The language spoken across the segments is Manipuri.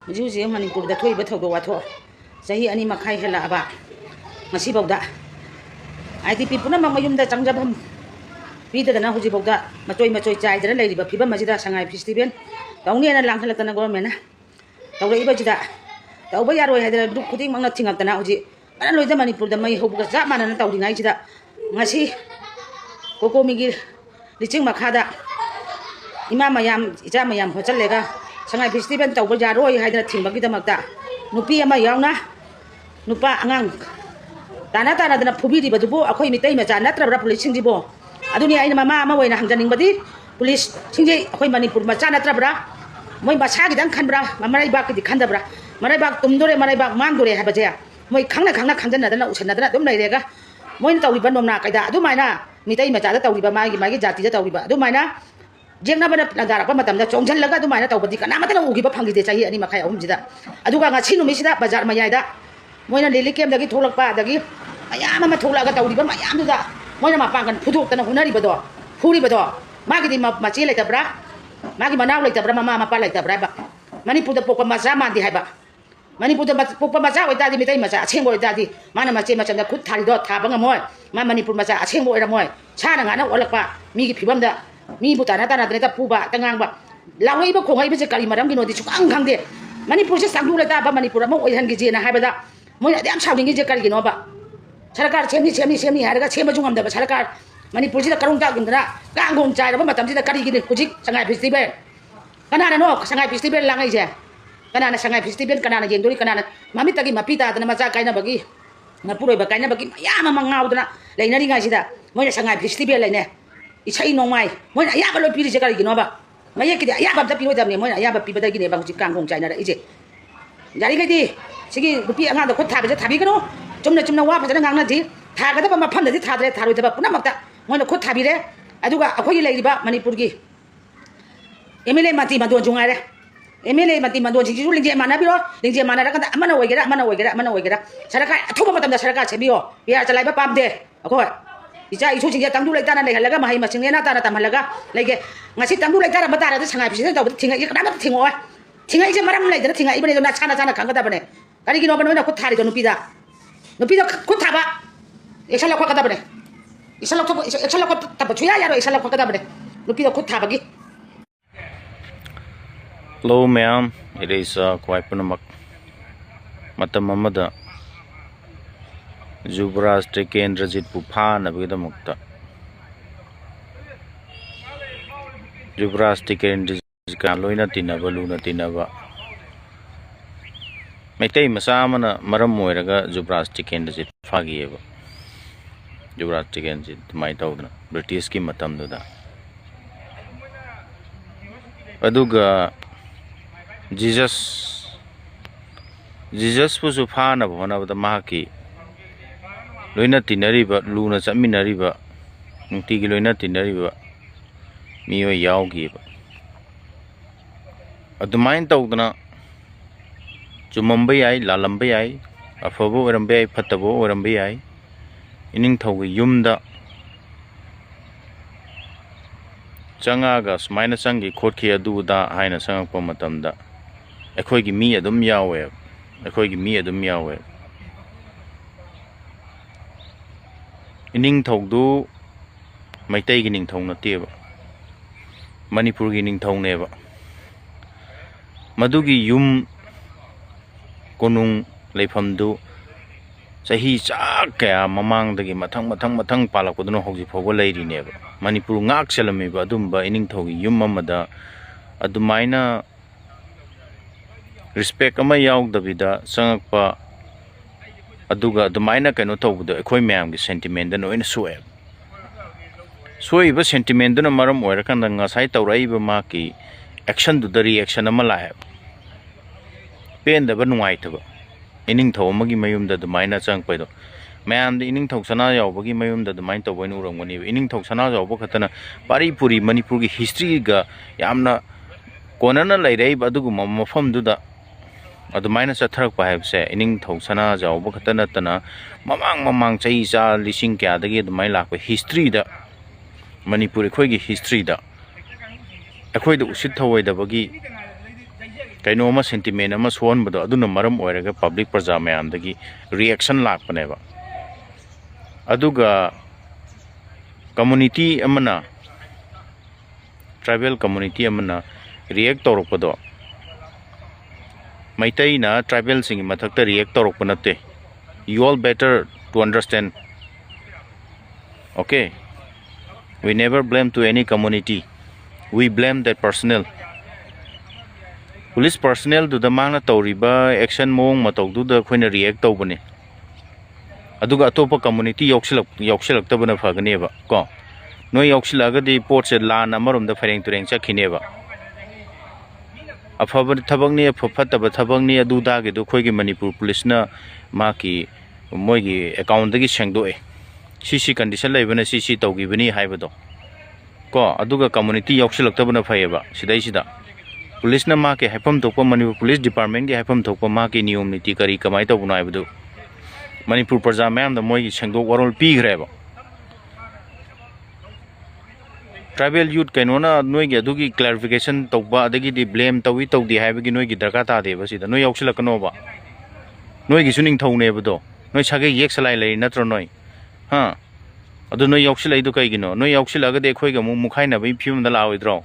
Hꯧꯖꯤꯛ Manipurda ꯊꯣꯛꯏꯕ ꯊꯧꯗꯣꯛ ꯋꯥꯊꯣꯛ ꯆꯍꯤ 2 ꯃꯈꯥꯏ ꯍꯦꯜꯂꯛꯑꯕ ꯉꯁꯤꯐꯥꯎꯗ IDP ꯄꯨꯝꯅꯃꯛ ꯃꯌꯨꯝꯗ ꯆꯪꯖꯐꯝ ꯄꯤꯗꯗꯅ ꯍꯧꯖꯤꯛꯐꯥꯎꯗ ꯃꯆꯣꯏ ꯆꯥꯏꯗꯅ ꯂꯩꯔꯤꯕ ꯐꯤꯕꯝ ꯑꯁꯤꯗ ꯁꯉꯥꯏ ꯐꯦꯁꯇꯤꯚꯦꯜ ꯇꯧꯅꯦꯅ ꯂꯥꯡꯈꯠꯂꯛꯇꯅ ꯒꯣꯔꯃꯦꯟꯅ ꯇꯧꯔꯛꯏꯕꯁꯤꯗ ꯇꯧꯕ ꯌꯥꯔꯣꯏ ꯍꯥꯏꯗꯅ ꯗꯨꯛ ꯈꯨꯗꯤꯡꯃꯛꯅ ꯊꯤꯡꯉꯛꯇꯅ ꯍꯧꯖꯤꯛ ꯂꯣꯏꯗ ꯃꯅꯤꯄꯨꯔꯗ ꯃꯩ ꯍꯧꯕꯒ ꯆꯞ ꯃꯥꯟꯅꯅ ꯇꯧꯔꯤꯉꯩꯁꯤꯗ ꯉꯁꯤ ꯀꯣꯀꯣꯃꯤꯒꯤ ꯂꯤꯆꯤꯡ ꯃꯈꯥꯗ ꯏꯃꯥ ꯃꯌꯥꯝ ꯏꯆꯥ ꯃꯌꯥꯝ ꯍꯣꯠꯆꯜꯂꯒ ꯁꯉꯥꯏ ꯐꯦꯁꯇꯤꯚꯦꯜ ꯇꯧꯕ ꯌꯥꯔꯣꯏ ꯍꯥꯏꯗꯅ ꯊꯤꯡꯕꯒꯤꯗꯃꯛꯇ ꯅꯨꯄꯤ ꯑꯃ ꯌꯥꯎꯅ ꯅꯨꯄꯥ ꯑꯉꯥꯡ ꯇꯥꯟꯅꯗꯅ ꯐꯨꯕꯤꯔꯤꯕꯗꯨꯕꯨ ꯑꯩꯈꯣꯏ ꯃꯤꯇꯩ ꯃꯆꯥ ꯅꯠꯇ꯭ꯔꯕ꯭ꯔꯥ ꯄꯨꯂꯤꯁꯁꯤꯡꯁꯤꯕꯨ ꯑꯗꯨꯅꯤ ꯑꯩꯅ ꯃꯃꯥ ꯑꯃ ꯑꯣꯏꯅ ꯍꯪꯖꯅꯤꯡꯕꯗꯤ ꯄꯨꯂꯤꯁꯁꯤꯡꯁꯦ ꯑꯩꯈꯣꯏ ꯃꯅꯤꯄꯨꯔ ꯃꯆꯥ ꯅꯠꯇ꯭ꯔꯕ꯭ꯔꯥ ꯃꯣꯏ ꯃꯁꯥꯒꯤꯗꯪ ꯈꯟꯕ꯭ꯔꯥ ꯃꯔꯩꯕꯥꯛꯀꯤꯗꯤ ꯈꯟꯗꯕ꯭ꯔꯥ ꯃꯔꯩꯕꯥꯛ ꯇꯨꯝꯗꯣꯔꯦ ꯃꯔꯩꯕꯥꯛ ꯃꯥꯡꯗꯣꯔꯦ ꯍꯥꯏꯕꯁꯦ ꯃꯣꯏ ꯈꯪꯅ ꯈꯪꯖꯟꯅꯗꯅ ꯎꯁꯟꯅꯗꯅ ꯑꯗꯨꯝ ꯂꯩꯔꯦꯒ ꯃꯣꯏꯅ ꯇꯧꯔꯤꯕ ꯅꯣꯝꯅꯥ ꯀꯩꯗ ꯑꯗꯨꯃꯥꯏꯅ ꯃꯤꯇꯩ ꯃꯆꯥꯗ ꯇꯧꯔꯤꯕ ꯃꯥꯒꯤ ꯖꯥꯇꯤꯗ ꯇꯧꯔꯤꯕ ꯑꯗꯨꯃꯥꯏꯅ ꯌꯦꯛꯅꯕꯅ ꯂꯥꯟꯗꯥꯔꯛꯄ ꯃꯇꯝꯗ ꯆꯣꯡꯁꯤꯜꯂꯒ ꯑꯗꯨꯃꯥꯏꯅ ꯇꯧꯕꯗꯤ ꯀꯅꯥꯃꯠꯇꯅ ꯎꯈꯤꯕ ꯐꯪꯈꯤꯗꯦ ꯆꯍꯤ 2 ꯃꯈꯥꯏ 3ꯁꯤꯗ ꯑꯗꯨꯒ ꯉꯁꯤ ꯅꯨꯃꯤꯠꯁꯤꯗ ꯕꯖꯥꯔ ꯃꯌꯥꯏꯗ ꯃꯣꯏꯅ ꯂꯤꯂꯤ ꯀꯦꯝꯗꯒꯤ ꯊꯣꯛꯂꯛꯄ ꯑꯗꯒꯤ ꯃꯌꯥꯝ ꯑꯃ ꯊꯣꯛꯂꯛꯑꯒ ꯇꯧꯔꯤꯕ ꯃꯌꯥꯝꯗꯨꯗ ꯃꯣꯏꯅ ꯃꯄꯥꯡꯒꯜ ꯐꯨꯗꯣꯛꯇꯅ ꯍꯨꯅꯔꯤꯕꯗꯣ ꯐꯨꯔꯤꯕꯗꯣ ꯃꯥꯒꯤꯗꯤ ꯃꯆꯦ ꯂꯩꯇꯕ꯭ꯔꯥ ꯃꯥꯒꯤ ꯃꯅꯥꯎ ꯂꯩꯇꯕ꯭ꯔꯥ ꯃꯃꯥ ꯃꯄꯥ ꯂꯩꯇꯕ꯭ꯔꯥ ꯍꯥꯏꯕ ꯃꯅꯤꯄꯨꯔꯗ ꯄꯣꯛꯄ ꯃꯆꯥ ꯃꯥꯟꯗꯦ ꯍꯥꯏꯕ ꯃꯅꯤꯄꯨꯔꯗ ꯄꯣꯛꯄ ꯃꯆꯥ ꯑꯣꯏꯇꯥꯔꯗꯤ ꯃꯤꯇꯩ ꯃꯆꯥ ꯑꯁꯦꯡꯕ ꯑꯣꯏꯇꯥꯔꯗꯤ ꯃꯥꯅ ꯃꯆꯦ ꯃꯆꯟꯗ ꯈꯨꯠ ꯊꯥꯔꯤꯗꯣ ꯊꯥꯕ ꯉꯝꯃꯣꯏ ꯃꯥ ꯃꯅꯤꯄꯨꯔ ꯃꯆꯥ ꯑꯁꯦꯡꯕ ꯑꯣꯏꯔꯝꯃꯣꯏ ꯁꯥꯅ ꯉꯥꯅ ꯑꯣꯜꯂꯛꯄ ꯃꯤꯒꯤ ꯐꯤꯕꯝꯗ ꯃꯤꯕꯨ ꯇꯥꯟꯅꯗꯅ ꯄꯨꯕ ꯉꯥꯡꯕ ꯂꯥꯎꯔꯛꯏꯕ ꯈꯣꯡꯉꯛꯏꯕꯁꯦ ꯀꯔꯤ ꯃꯔꯝꯒꯤꯅꯣꯗꯤ ꯁꯨꯈꯪ ꯈꯪꯗꯦ ꯃꯅꯤꯄꯨꯔꯁꯦ ꯇꯪꯗꯨ ꯂꯩꯇꯥꯕ ꯃꯅꯤꯄꯨꯔ ꯑꯃ ꯑꯣꯏꯍꯟꯈꯤꯖꯦꯅ ꯍꯥꯏꯕꯗ ꯃꯣꯏꯅ ꯌꯥꯝ ꯁꯥꯎꯅꯤꯡꯉꯤꯁꯦ ꯀꯔꯤꯒꯤꯅꯣꯕ ꯁꯔꯀꯥꯔ ꯁꯦꯝꯅꯤ ꯍꯥꯏꯔꯒ ꯁꯦꯝꯕꯁꯨ ꯉꯝꯗꯕ ꯁꯔꯀꯥꯔ ꯃꯅꯤꯄꯨꯔꯁꯤꯗ ꯀꯔꯣꯡ ꯆꯥꯛꯗꯨꯅ ꯀꯥꯡꯒꯣꯡ ꯆꯥꯏꯔꯕ ꯃꯇꯝꯁꯤꯗ ꯀꯔꯤꯒꯤꯅꯤ ꯍꯧꯖꯤꯛ ꯁꯉꯥꯏ ꯐꯦꯁꯇꯤꯚꯦꯜ ꯀꯅꯥꯅꯅꯣ ꯁꯉꯥꯏ ꯐꯦꯁꯇꯤꯚꯦꯜ ꯂꯥꯡꯉꯩꯁꯦ ꯀꯅꯥꯅ ꯁꯉꯥꯏ ꯐꯦꯁꯇꯤꯚꯦꯜ ꯀꯅꯥꯅ ꯌꯦꯡꯗꯣꯔꯤ ꯀꯅꯥꯅ ꯃꯃꯤꯠꯇꯒꯤ ꯃꯄꯤ ꯇꯥꯗꯅ ꯃꯆꯥ ꯀꯥꯏꯅꯕꯒꯤ ꯃꯄꯨꯔꯣꯏꯕ ꯀꯥꯏꯅꯕꯒꯤ ꯃꯌꯥꯝ ꯑꯃ ꯉꯥꯎꯗꯅ ꯂꯩꯅꯔꯤꯉꯩꯁꯤꯗ ꯃꯣꯏꯅ ꯁꯉꯥꯏ ꯐꯦꯁꯇꯤꯚꯦꯜ ꯂꯩꯅꯦ ꯏꯁꯩ ꯅꯣꯡꯃꯥꯏ ꯃꯣꯏꯅ ꯑꯌꯥꯕ ꯂꯣꯏ ꯄꯤꯔꯤꯁꯦ ꯀꯔꯤꯒꯤꯅꯣꯕ ꯃꯌꯦꯛꯀꯤꯗꯤ ꯑꯌꯥꯕ ꯑꯝꯇ ꯄꯤꯔꯣꯏꯗꯕꯅꯤ ꯃꯣꯏꯅ ꯑꯌꯥꯕ ꯄꯤꯕꯗꯒꯤꯅꯦꯕ ꯍꯧꯖꯤꯛ ꯀꯥꯡꯒꯣꯡ ꯆꯥꯏꯅꯔꯛꯏꯁꯦ ꯌꯥꯔꯤꯈꯩꯗꯤ ꯁꯤꯒꯤ ꯅꯨꯄꯤ ꯑꯉꯥꯡꯗ ꯈꯨꯠ ꯊꯥꯕꯁꯦ ꯊꯥꯕꯤꯒꯅꯨ ꯆꯨꯝꯅ ꯋꯥ ꯐꯖꯅ ꯉꯥꯡꯅꯗꯤ ꯊꯥꯒꯗꯕ ꯃꯐꯝꯗꯗꯤ ꯊꯥꯗ꯭ꯔꯦ ꯊꯥꯔꯣꯏꯗꯕ ꯄꯨꯝꯅꯃꯛꯇ ꯃꯣꯏꯅ ꯈꯨꯠ ꯊꯥꯕꯤꯔꯦ ꯑꯗꯨꯒ ꯑꯩꯈꯣꯏꯒꯤ ꯂꯩꯔꯤꯕ ꯃꯅꯤꯄꯨꯔꯒꯤ MLA ꯃꯟꯇꯤ ꯃꯟꯗꯣꯟꯁꯨ ꯉꯥꯏꯔꯦ MLA ꯃꯟꯇꯤ ꯃꯟꯗꯣꯟꯁꯤꯡꯁꯤꯁꯨ ꯂꯤꯡꯖꯦꯜ ꯃꯥꯟꯅꯕꯤꯔꯣ ꯂꯤꯡꯖꯦꯜ ꯃꯥꯟꯅꯔꯀꯥꯟꯗ ꯑꯃꯅ ꯑꯣꯏꯒꯦꯔꯥ ꯁꯔꯀꯥꯔ ꯑꯊꯨꯕ ꯃꯇꯝꯗ ꯁꯔꯀꯥꯔ ꯁꯦꯝꯕꯤꯌꯣ ꯄꯤꯌꯥ ꯆꯂꯥꯏꯕ ꯄꯥꯝꯗꯦ ꯑꯩꯈꯣꯏ ꯏꯆꯥ ꯏꯁꯨꯁꯤꯡꯁꯦ ꯇꯪꯗꯨ ꯂꯩꯇꯥꯅ ꯂꯩꯍꯜꯂꯒ ꯃꯍꯩ ꯃꯁꯤꯡ ꯅꯦꯅꯥ ꯇꯥꯅ ꯇꯝꯍꯜꯂꯒ ꯂꯩꯒꯦ ꯉꯁꯤ ꯇꯪꯗꯨ ꯂꯩꯇꯥꯔꯝꯕ ꯇꯥꯔꯗꯤ ꯁꯉꯥꯏ ꯐꯦꯁꯇꯤꯚꯦꯜ ꯇꯧꯕꯗ ꯊꯤꯡꯉꯛꯏ ꯀꯅꯥꯃꯠꯇ ꯊꯤꯡꯉꯛꯑꯣꯏ ꯊꯤꯡꯉꯛꯏꯁꯦ ꯃꯔꯝ ꯂꯩꯗꯅ ꯊꯤꯡꯉꯛꯏꯕꯅꯦ ꯑꯗꯨ ꯅꯁꯥꯅ ꯈꯪꯒꯗꯕꯅꯦ ꯀꯔꯤꯒꯤꯅꯣꯕ ꯅꯣꯏꯅ ꯈꯨꯠ ꯊꯥꯔꯤꯗꯣ ꯅꯨꯄꯤꯗ ꯈꯨꯠ ꯊꯥꯕ ꯑꯦꯛꯁꯟ ꯂꯧꯈꯠꯀꯗꯕꯅꯦ ꯑꯦꯛꯁꯟ ꯂꯧꯈꯠꯇꯕ ꯁꯨꯡꯌꯥ ꯌꯥꯔꯣꯏ ꯑꯦꯛꯁꯟ ꯂꯧꯈꯠꯀꯗꯕꯅꯦ ꯅꯨꯄꯤꯗ ꯈꯨꯠ ꯊꯥꯕꯒꯤ Hello ma'am, it is quite punamak matamamada Jubraj Yengthinbdi Puphan abidamukta Jubraj Yengthinbdi loina tinaba luna tinaba Maitai masamana maram moiraga Jubraj Yengthinbdi fagiyeba Jubraj Yengthinbdi mai tawdana British ki matamduda aduga Jesus pusu phana bhona bada mahaki loina tinariba luna chaminariba nungti gi loina tinariba miyo yawgi ba adumain tawdana chumamba yai lalamba yai afabo orambe yai phatabo orambe yai ining thawgi yumda changaga smaina changi khotki aduda haina sangakpa matamda Eikhoi gi mi adum yawe ining thawdu maitai gi ning thawna teba manipur gi ning thawneba madugi yum konung leifamdu chahi chak kaya mamang dagi mathang palakuduna hauji phoba leirineba manipur ngak selamiba adumba ining thawgi yum amada adumaina respect ama yaugdabida sangakpa aduga adumaina kaino tawbuda Eikhoi mayam gi sentiment da noina soiba sentiment duna maram oirakanda ngasai tawraiba ma ki action du da reaction ama lae pendaba nungaitaba ining thaw amagi mayumda adumaina changpaido mayam da ining thaw sana yaubagi mayumda adumain tawbain urangani ining thaw sana yauba khatana pari puri manipur gi history ga yamna konana lairaiba aduguma mafamduda adumaina chatharakpa haibse ining thau sana jawba khatana tana mamang chai cha lising kya dagi adumai lakpa history da manipur Eikhoi gi history da Eikhoi da usit thawai da bagi kainoma sentiment ama suon bado aduna maram oiraga public praja mayam dagi reaction lakpaneba aduga community amana tribal community amana react torokpado maitai na tribal sing mathakta react torokpanate you all better to understand. Okay, we never blame to any community, we blame that personnel. Police personnel to the mangna tauriba action mong matog do the khoi react tawbane aduga atopa community yoksilak tabana phaganeba ko no yoksilaga di port se lan amarum da fereng tureng chakhineba afaba thabangni phataba thabangni adu da ge do khoi gi Manipur police na ma ki moi gi account gi sengdo e cc condition laibana cc tawgi bani haibado ko aduga community yoksilak tabana phayeba sidai sida police na ma ke haipam thokpa Manipur police department ge haipam thokpa ma ke niyom niti kari kamai tawbuna haibadu Manipur praja mayam da moi gi sengdo warol pi greba tribal youth kainona noi gi adugi clarification tawba adagi di blame tawi tawdi haibagi noi gi darka ta de basida noi yoksilakano ba noi gi suning thawne bado noi sage yek salai lai natro noi ha adu noi yoksilai du kai gino noi yoksilaga de khoi ga mu mukhai na bai phim da lawidro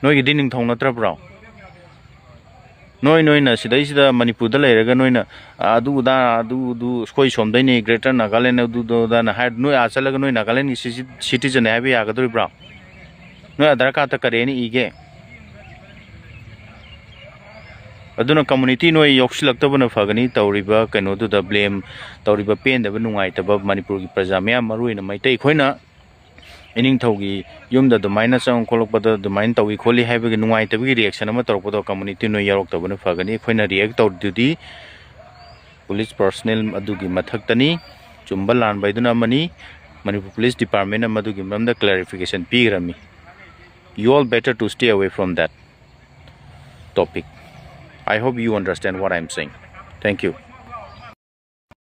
noi gi dining thong natra bro noi na sidai sida Manipur da lairaga noi na adu skoi somdai ni greater Nagaland adu da na had noi achalaga noi Nagaland ni citizen have ya gadri bro noi adar ka ta kare ni ige aduna community noi yoksilak ta bana phagani tawriba kaino du da blame tawriba pen da nungai ta ba Manipur gi praja mya marui na maitai khoina ining thogi yumda the minus on kolokpada the mind tawi kholi have gi nungai tabi reaction ama torpodo community no yarok tabana phagani khoina react taw dudi police personnel adugi mathaktani chumba lan baiduna mani Manipur police department adugi mamda clarification pigirami you all better to stay away from that topic. I hope you understand what I'm saying. Thank you.